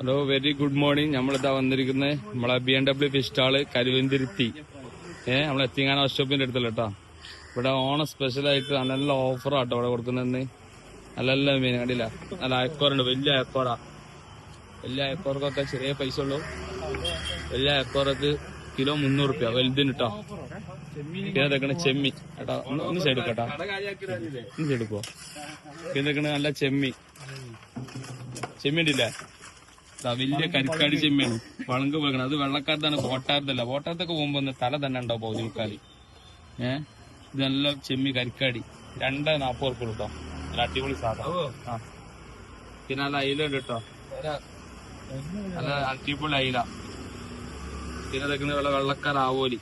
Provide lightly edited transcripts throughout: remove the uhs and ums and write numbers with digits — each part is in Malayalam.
Hello, very good morning. നമ്മളിതാ വന്നിരിക്കുന്നത് നമ്മളെ BMW ഫിഷ് സ്റ്റാള് കരുവന്തിരുത്തി. നമ്മളെ എത്തിങ്ങാന വർക്ക്ഷോപ്പിന്റെ അടുത്തല്ല കേട്ടോ. ഇവിടെ ഓണം സ്പെഷ്യലായിട്ട് നല്ല ഓഫറാട്ടോ ഇവിടെ കൊടുക്കുന്നതെന്ന്. നല്ല മീൻ കണ്ടില്ല, നല്ല അയക്കോറുണ്ട്. വലിയ അയക്കോറാ. വലിയ അയക്കോർക്കൊക്കെ ചെറിയ പൈസ ഉള്ളൂ. വലിയ അയക്കോറക്ക് കിലോ 300 റുപ്യ വലുതിന് കേട്ടോ. ഇതൊക്കെ ചെമ്മി കേട്ടോ. ഒന്ന് സൈഡ് കേട്ടോ, ഒന്ന് സൈഡ് പോ. ഇതൊക്കെ നല്ല ചെമ്മിണ്ടില്ലേ, വലിയ കരിക്കാടി ചെമ്മിയാണ്. വളങ്ക് പോകണം. അത് വെള്ളക്കാരത്താണ്, ബോട്ടാരത്തല്ല. ബോട്ടാരത്തൊക്കെ പോകുമ്പോ തല തന്നെ ഉണ്ടാവും പൗതിമുക്കാലി. ഇത് നല്ല ചെമ്മി കരിക്കാടി 240 ഉറുപ്പിക കേട്ടോ. നല്ല അടിപൊളി സാധനം. പിന്നെ നല്ല അയില ഉണ്ട് കേട്ടോ, നല്ല അടിപൊളി അയില. പിന്നെ ഇതൊക്കെ വെള്ളക്കാരാവോലി.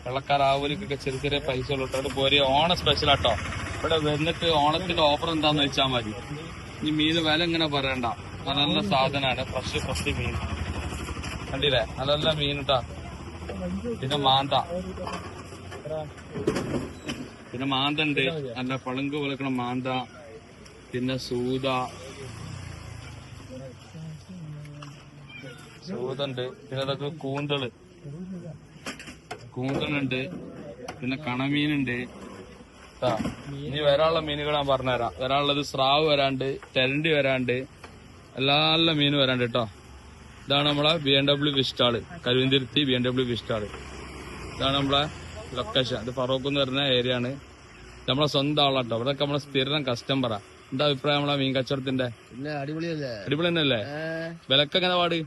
വെള്ളക്കാരാവോലിക്കൊക്കെ ചെറിയ ചെറിയ പൈസ ഉള്ളു. പോരി ഓണം സ്പെഷ്യലാട്ടോ. ഇവിടെ വന്നിട്ട് ഓണത്തിന്റെ ഓഫർ എന്താന്ന് വെച്ചാൽ മതി. ഈ മീന് വില ഇങ്ങനെ പറയണ്ട, നല്ല സാധനമാണ്. ഫ്രഷ് മീൻ കണ്ടില്ലേ, നല്ല മീൻ കേട്ടാ. പിന്നെ മാന്ത ഉണ്ട്, നല്ല പളുങ്ക് വിളക്കണ മാന്ത. പിന്നെ സൂതുണ്ട്. പിന്നെ അതൊക്കെ കൂന്തളുണ്ട്. പിന്നെ കണമീനുണ്ട്. ഇനി വരാനുള്ള മീനുകൾ ഞാൻ പറഞ്ഞുതരാം. വരാനുള്ളത് സ്രാവ് വരാണ്ട്, തെരണ്ടി വരാണ്ട്, എല്ലാ മീനും വരാണ്ട് കേട്ടോ. ഇതാണ് നമ്മളെ BMW fish stall, Karuvanthiruthy BMW fish stall. ഇതാണ് നമ്മളെ ലൊക്കേഷൻ. ഇത് ഫറൂഖ് എന്ന് പറഞ്ഞ ഏരിയ ആണ്. നമ്മളെ സ്വന്തം ആളാട്ടോ. ഇവിടെ നമ്മളെ സ്ഥിരം കസ്റ്റമറാ. എന്താ അഭിപ്രായം നമ്മളെ മീൻ കച്ചവടത്തിന്റെ? അടിപൊളി തന്നെയല്ലേ? വിലക്ക് എങ്ങനെ പാട്?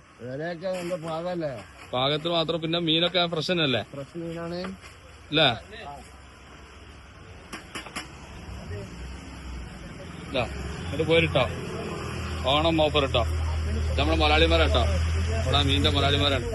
പാകത്തിന് മാത്രം. പിന്നെ മീനൊക്കെ ഫ്രഷ് തന്നെയല്ലേ? അല്ലേ? എന്നിട്ട് പോയിട്ടോ ഓണം ഓഫർ കേട്ടോ. നമ്മളെ മലയാളിമാരാട്ടോ. ഇവിടെ മീനിന്റെ മലയാളിമാരാണ്.